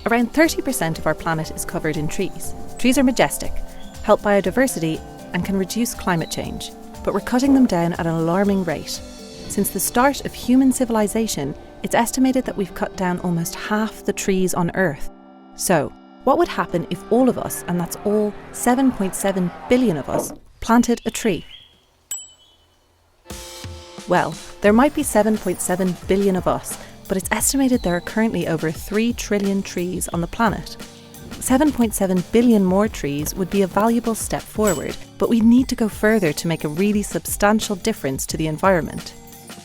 Around 30% of our planet is covered in trees. Trees are majestic, help biodiversity, and can reduce climate change. But we're cutting them down at an alarming rate. Since the start of human civilization, it's estimated that we've cut down almost half the trees on Earth. So, what would happen if all of us, and that's all 7.7 billion of us, planted a tree? Well, there might be 7.7 billion of us, but it's estimated there are currently over 3 trillion trees on the planet. 7.7 billion more trees would be a valuable step forward, but we need to go further to make a really substantial difference to the environment.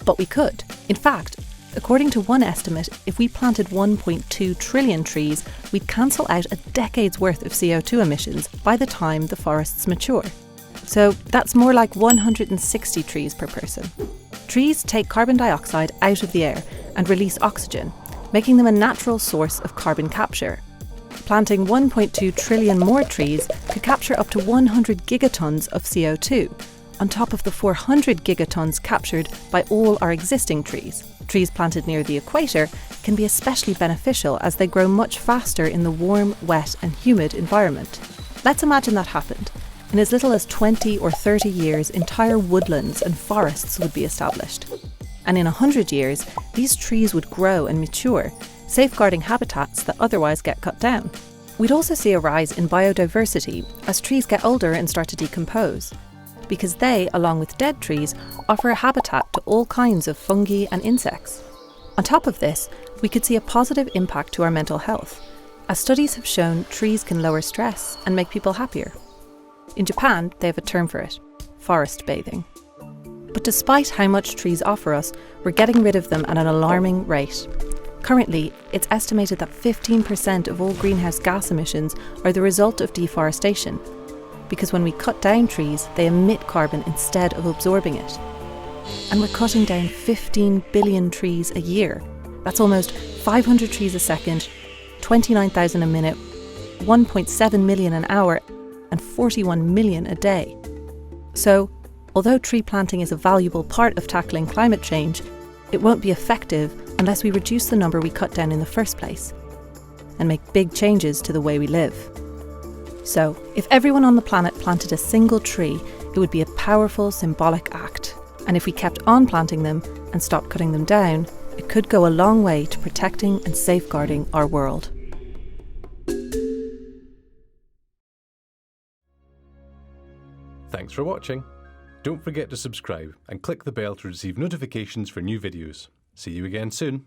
But we could. In fact, according to one estimate, if we planted 1.2 trillion trees, we'd cancel out a decade's worth of CO2 emissions by the time the forests mature. So that's more like 160 trees per person. Trees take carbon dioxide out of the air and release oxygen, making them a natural source of carbon capture. Planting 1.2 trillion more trees could capture up to 100 gigatons of CO2, on top of the 400 gigatons captured by all our existing trees. Trees planted near the equator can be especially beneficial as they grow much faster in the warm, wet and humid environment. Let's imagine that happened. In as little as 20 or 30 years, entire woodlands and forests would be established. And in 100 years, these trees would grow and mature, safeguarding habitats that otherwise get cut down. We'd also see a rise in biodiversity as trees get older and start to decompose, because they, along with dead trees, offer a habitat to all kinds of fungi and insects. On top of this, we could see a positive impact to our mental health, as studies have shown trees can lower stress and make people happier. In Japan, they have a term for it: forest bathing. But despite how much trees offer us, we're getting rid of them at an alarming rate. Currently, it's estimated that 15% of all greenhouse gas emissions are the result of deforestation, because when we cut down trees, they emit carbon instead of absorbing it. And we're cutting down 15 billion trees a year. That's almost 500 trees a second, 29,000 a minute, 1.7 million an hour, and 41 million a day. So, although tree planting is a valuable part of tackling climate change, it won't be effective unless we reduce the number we cut down in the first place and make big changes to the way we live. So, if everyone on the planet planted a single tree, it would be a powerful symbolic act. And if we kept on planting them and stopped cutting them down, it could go a long way to protecting and safeguarding our world. Thanks for watching. Don't forget to subscribe and click the bell to receive notifications for new videos. See you again soon.